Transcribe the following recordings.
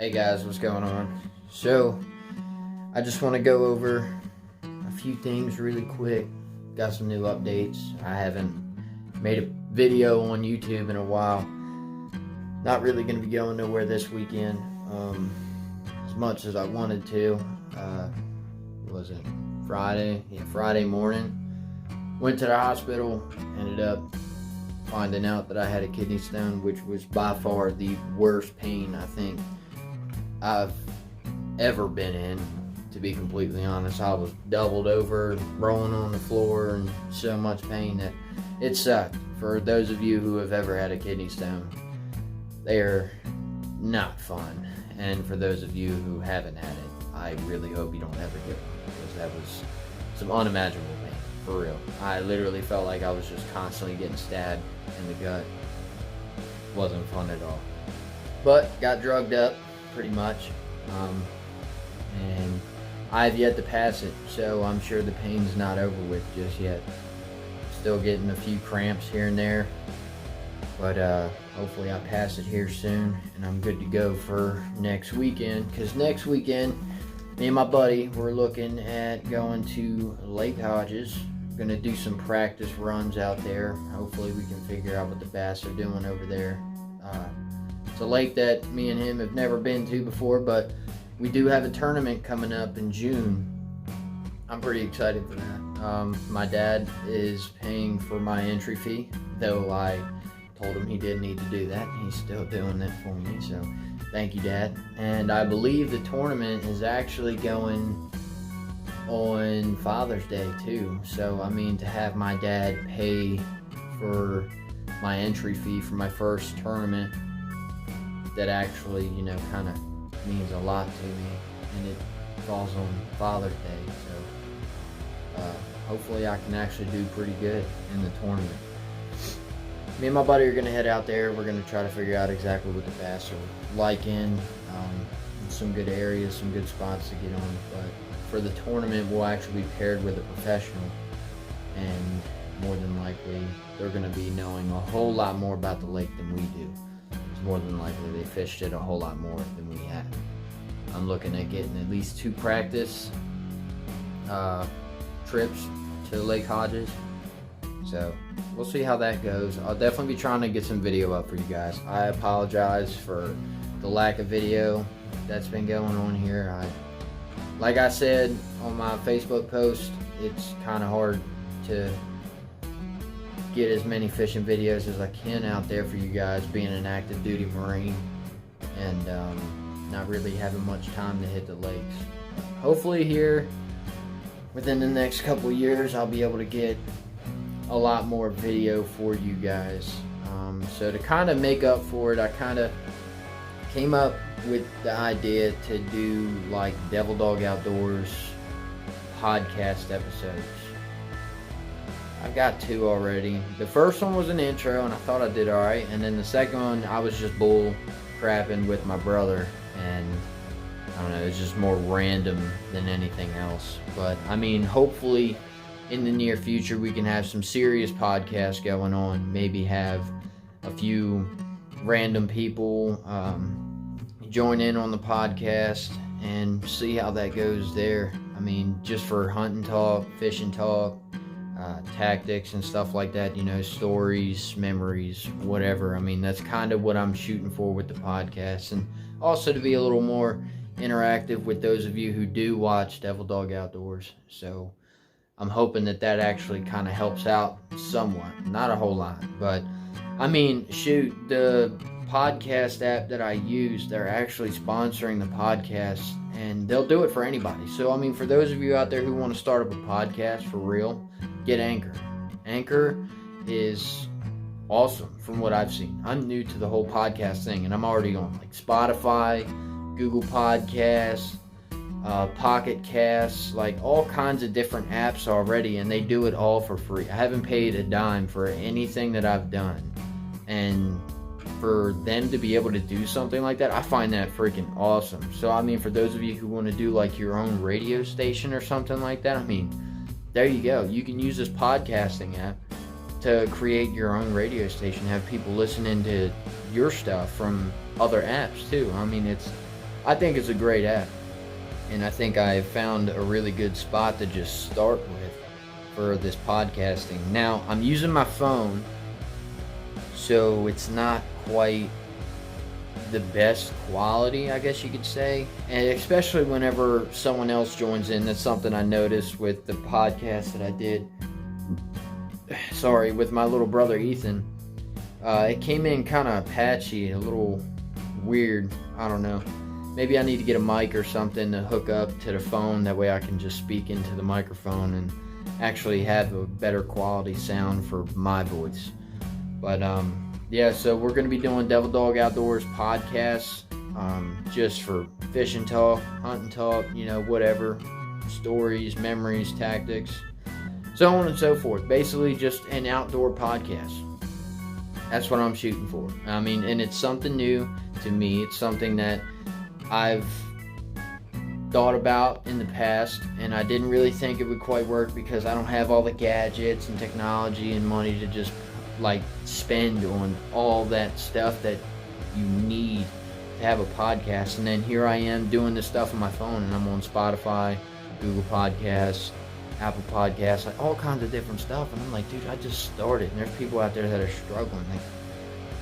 Hey guys, what's going on? So, I just want to go over a few things really quick. Got some new updates. I haven't made a video on YouTube in a while. Not really going to be going nowhere this weekend as much as I wanted to. Was it Friday? Yeah, Friday morning. Went to the hospital, ended up finding out that I had a kidney stone, which was by far the worst pain I think I've ever been in, to be completely honest. I was doubled over, rolling on the floor, and so much pain that it sucked. For those of you who have ever had a kidney stone, they are not fun. And for those of you who haven't had it, I really hope you don't ever get one, because that was some unimaginable pain, for real. I literally felt like I was just constantly getting stabbed in the gut. Wasn't fun at all. But got drugged up, pretty much, and I've yet to pass it, so I'm sure the pain's not over with just yet. Still getting a few cramps here and there, but hopefully I pass it here soon and I'm good to go for next weekend, because next weekend me and my buddy, we're looking at going to Lake Hodges. We're gonna do some practice runs out there. Hopefully we can figure out what the bass are doing over there. It's a lake that me and him have never been to before, but we do have a tournament coming up in June. I'm pretty excited for that. My dad is paying for my entry fee, though I told him he didn't need to do that. He's still doing that for me, so thank you, Dad. And I believe the tournament is actually going on Father's Day too. So I mean, to have my dad pay for my entry fee for my first tournament, that actually, you know, kind of means a lot to me, and it falls on Father's Day, so hopefully I can actually do pretty good in the tournament. Me and my buddy are going to head out there. We're going to try to figure out exactly what the bass are liking, some good areas, some good spots to get on, but for the tournament we'll actually be paired with a professional, and more than likely they're going to be knowing a whole lot more about the lake than we do. More than likely they fished it a whole lot more than we have. I'm looking at getting at least 2 practice trips to Lake Hodges, so we'll see how that goes. I'll definitely be trying to get some video up for you guys. I apologize for the lack of video that's been going on here. Like I said on my Facebook post, it's kind of hard to get as many fishing videos as I can out there for you guys, being an active duty Marine and not really having much time to hit the lakes. Hopefully here within the next couple years I'll be able to get a lot more video for you guys. So to kind of make up for it, I kind of came up with the idea to do like Devil Dog Outdoors podcast episodes. I've got 2 already. The first one was an intro and I thought I did alright, and then the second one I was just bull crapping with my brother, and I don't know, it's just more random than anything else. But I mean, hopefully in the near future we can have some serious podcasts going on, maybe have a few random people join in on the podcast and see how that goes there. I mean, just for hunting talk, fishing talk, tactics and stuff like that, you know, stories, memories, whatever. I mean, that's kind of what I'm shooting for with the podcast, and also to be a little more interactive with those of you who do watch Devil Dog Outdoors. So I'm hoping that that actually kind of helps out somewhat, not a whole lot, but I mean, shoot, the podcast app that I use, they're actually sponsoring the podcast, and they'll do it for anybody. So I mean, for those of you out there who want to start up a podcast for real, get Anchor. Anchor is awesome from what I've seen. I'm new to the whole podcast thing, and I'm already on like Spotify, Google Podcasts, Pocket Casts, like all kinds of different apps already, and they do it all for free. I haven't paid a dime for anything that I've done, and for them to be able to do something like that, I find that freaking awesome. So I mean, for those of you who want to do like your own radio station or something like that, I mean, there you go. You can use this podcasting app to create your own radio station, have people listening to your stuff from other apps too. I mean, it's I think it's a great app. And I think I found a really good spot to just start with for this podcasting. Now, I'm using my phone, so it's not quite the best quality, I guess you could say. And especially whenever someone else joins in, that's something I noticed with the podcast that I did. Sorry, with my little brother Ethan. It came in kind of patchy, a little weird. I don't know. Maybe I need to get a mic or something to hook up to the phone. That way I can just speak into the microphone and actually have a better quality sound for my voice. But yeah, so we're going to be doing Devil Dog Outdoors podcasts, just for fishing talk, hunting talk, whatever, stories, memories, tactics, so on and so forth. Basically just an outdoor podcast. That's what I'm shooting for. I mean, and it's something new to me. It's something that I've thought about in the past, and I didn't really think it would quite work because I don't have all the gadgets and technology and money to just spend on all that stuff that you need to have a podcast. And then here I am doing this stuff on my phone, and I'm on Spotify, Google Podcasts, Apple Podcasts, like all kinds of different stuff. And I'm like, dude, I just started, and there's people out there that are struggling. Like,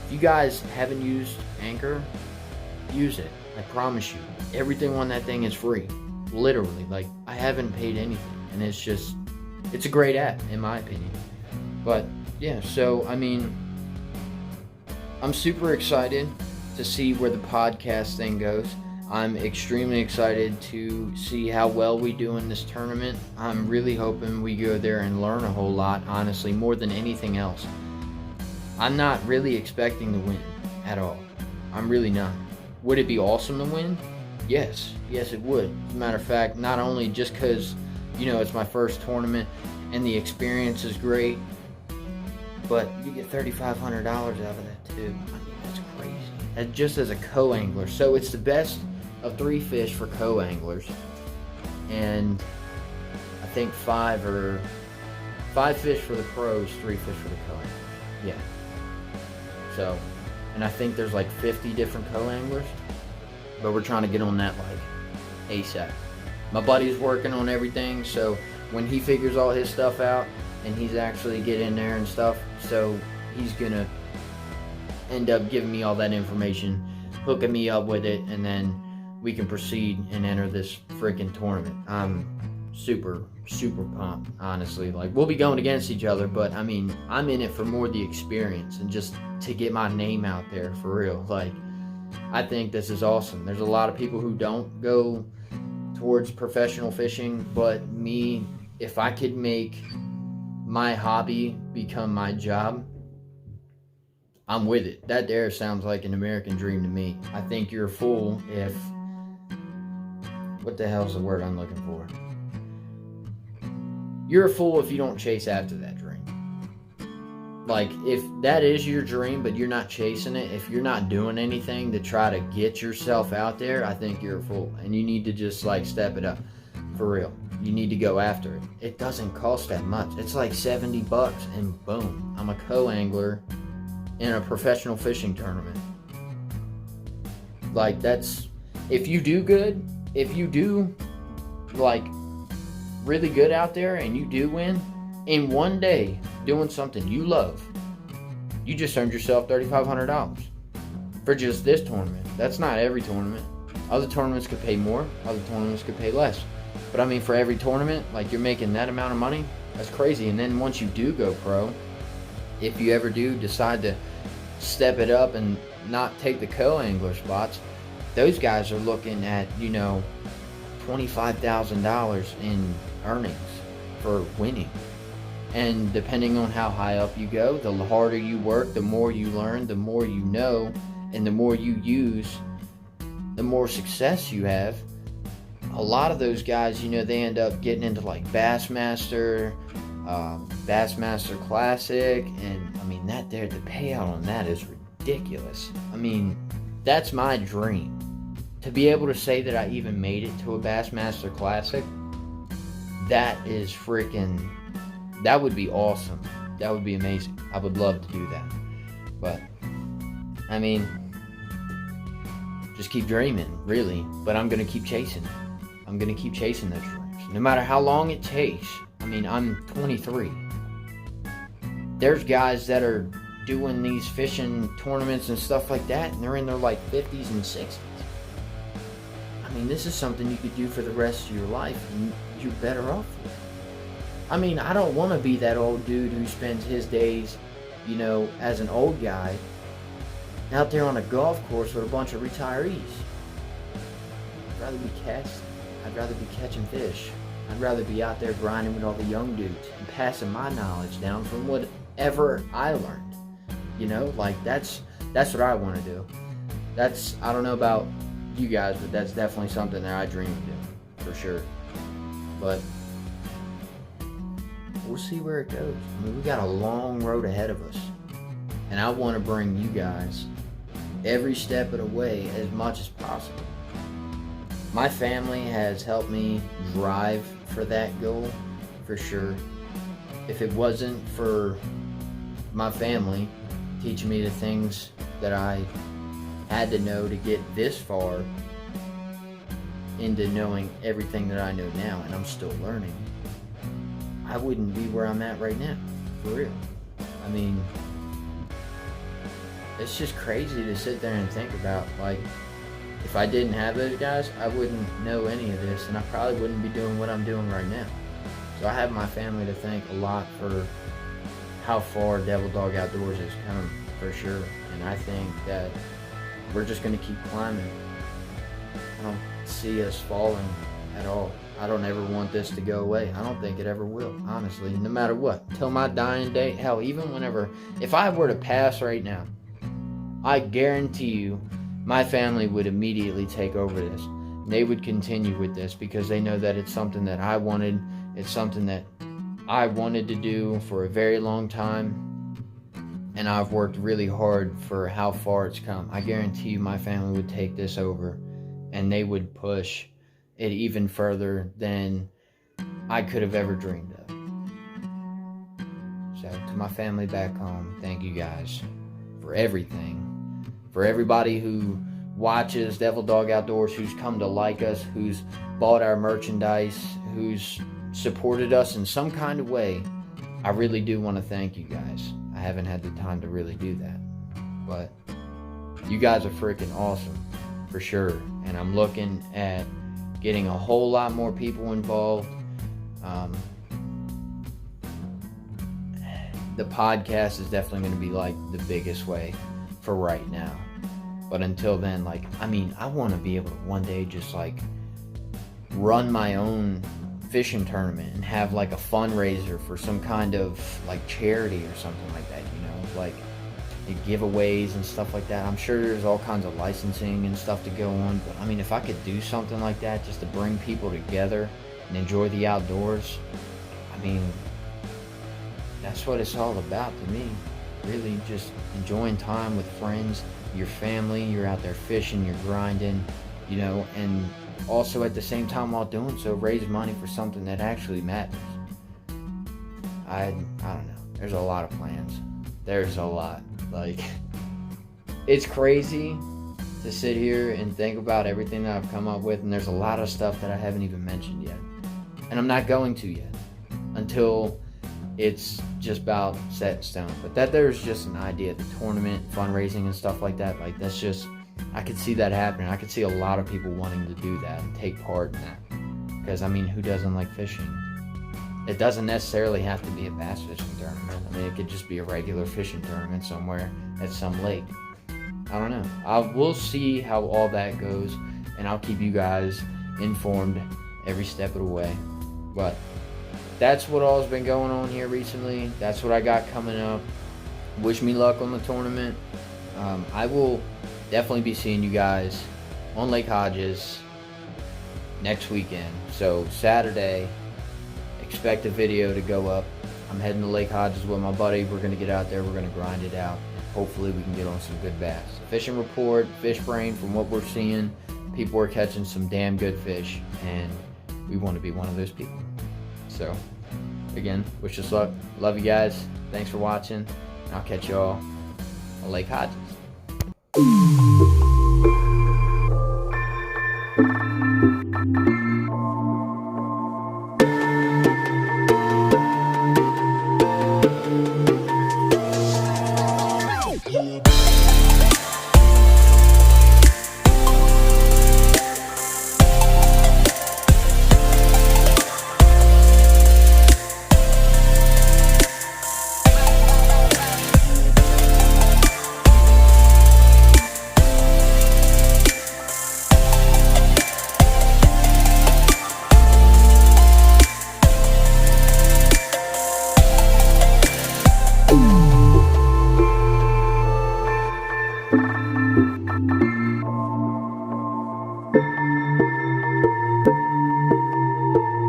if you guys haven't used Anchor, use it. I promise you, everything on that thing is free. Literally, I haven't paid anything, and it's a great app in my opinion. But yeah, so I mean, I'm super excited to see where the podcast thing goes. I'm extremely excited to see how well we do in this tournament. I'm really hoping we go there and learn a whole lot, honestly, more than anything else. I'm not really expecting to win at all. I'm really not. Would it be awesome to win? Yes it would. As a matter of fact, not only just because, it's my first tournament and the experience is great, but you get $3,500 out of that too. I mean, that's crazy. And just as a co-angler. So it's the best of 3 fish for co-anglers. And I think 5 fish for the pros, 3 fish for the co-anglers. Yeah. So, and I think there's 50 different co-anglers, but we're trying to get on that ASAP. My buddy's working on everything, so when he figures all his stuff out and he's actually get in there and stuff, so he's gonna end up giving me all that information, hooking me up with it, and then we can proceed and enter this freaking tournament. I'm super pumped, honestly. We'll be going against each other, but I mean, I'm in it for more the experience and just to get my name out there for real. I think this is awesome. There's a lot of people who don't go towards professional fishing, but me, if I could make my hobby become my job, I'm with it. That there sounds like an American dream to me. I think you're a fool if... What the hell's the word I'm looking for? You're a fool if you don't chase after that dream. If that is your dream, but you're not chasing it, if you're not doing anything to try to get yourself out there, I think you're a fool. And you need to just, step it up. For real. You need to go after it. It doesn't cost that much. It's $70, and boom, I'm a co-angler in a professional fishing tournament. That's... If you do good, if you do, really good out there and you do win, in one day, doing something you love, you just earned yourself $3,500 for just this tournament. That's not every tournament. Other tournaments could pay more, other tournaments could pay less. But I mean, for every tournament, you're making that amount of money, that's crazy. And then once you do go pro, if you ever do decide to step it up and not take the co-angler spots, those guys are looking at, $25,000 in earnings for winning. And depending on how high up you go, the harder you work, the more you learn, the more you know, and the more you use, the more success you have. A lot of those guys, they end up getting into Bassmaster, Bassmaster Classic, and I mean, the payout on that is ridiculous. I mean, that's my dream. To be able to say that I even made it to a Bassmaster Classic, that is freaking... That would be awesome. That would be amazing. I would love to do that. But, I mean, just keep dreaming, really. But I'm going to keep chasing it. I'm going to keep chasing those dreams. No matter how long it takes. I mean, I'm 23. There's guys that are doing these fishing tournaments and stuff like that, and they're in their like 50s and 60s. I mean, this is something you could do for the rest of your life, and you're better off for it. I mean, I don't want to be that old dude who spends his days, you know, as an old guy out there on a golf course with a bunch of retirees. I'd rather be casting. I'd rather be catching fish. I'd rather be out there grinding with all the young dudes and passing my knowledge down from whatever I learned. You know, like that's what I want to do. I don't know about you guys, but that's definitely something that I dream of doing, for sure. But we'll see where it goes. I mean, we got a long road ahead of us. And I want to bring you guys every step of the way as much as possible. My family has helped me drive for that goal, for sure. If it wasn't for my family teaching me the things that I had to know to get this far into knowing everything that I know now, and I'm still learning, I wouldn't be where I'm at right now, for real. I mean, it's just crazy to sit there and think about, like, if I didn't have those guys, I wouldn't know any of this, and I probably wouldn't be doing what I'm doing right now. So I have my family to thank a lot for how far Devil Dog Outdoors has come, for sure. And I think that we're just going to keep climbing. I don't see us falling at all. I don't ever want this to go away. I don't think it ever will, honestly, no matter what. Till my dying day, hell, even whenever, if I were to pass right now, I guarantee you my family would immediately take over this. They would continue with this because they know that it's something that I wanted. It's something that I wanted to do for a very long time. And I've worked really hard for how far it's come. I guarantee you my family would take this over and they would push it even further than I could have ever dreamed of. So to my family back home, thank you guys for everything. For everybody who watches Devil Dog Outdoors, who's come to like us, who's bought our merchandise, who's supported us in some kind of way, I really do want to thank you guys. I haven't had the time to really do that, but you guys are freaking awesome, for sure. And I'm looking at getting a whole lot more people involved. The podcast is definitely going to be like the biggest way for right now. But until then, like, I mean, I want to be able to one day just like run my own fishing tournament and have like a fundraiser for some kind of like charity or something like that, you know, like giveaways and stuff like that. I'm sure there's all kinds of licensing and stuff to go on, but I mean, if I could do something like that just to bring people together and enjoy the outdoors, I mean, that's what it's all about to me. Really just enjoying time with friends, your family. You're out there fishing, you're grinding, you know, and also at the same time while doing so, raise money for something that actually matters. I don't know. There's a lot of plans. There's a lot. Like, it's crazy to sit here and think about everything that I've come up with, and there's a lot of stuff that I haven't even mentioned yet. And I'm not going to yet until it's just about set in stone. But that there's just an idea, the tournament, fundraising and stuff like that, like that's just, I could see that happening. I could see a lot of people wanting to do that and take part in that. Because, I mean, who doesn't like fishing? It doesn't necessarily have to be a bass fishing tournament. I mean, it could just be a regular fishing tournament somewhere at some lake. I don't know. We'll see how all that goes, and I'll keep you guys informed every step of the way. But that's what all's been going on here recently. That's what I got coming up. Wish me luck on the tournament. I will definitely be seeing you guys on Lake Hodges next weekend. So Saturday, expect a video to go up. I'm heading to Lake Hodges with my buddy. We're going to get out there. We're going to grind it out. Hopefully we can get on some good bass. Fishing report, fish brain, from what we're seeing, people are catching some damn good fish, and we want to be one of those people. So, again, wish us luck. Love you guys. Thanks for watching. And I'll catch y'all on Lake Hodges.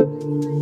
Bye.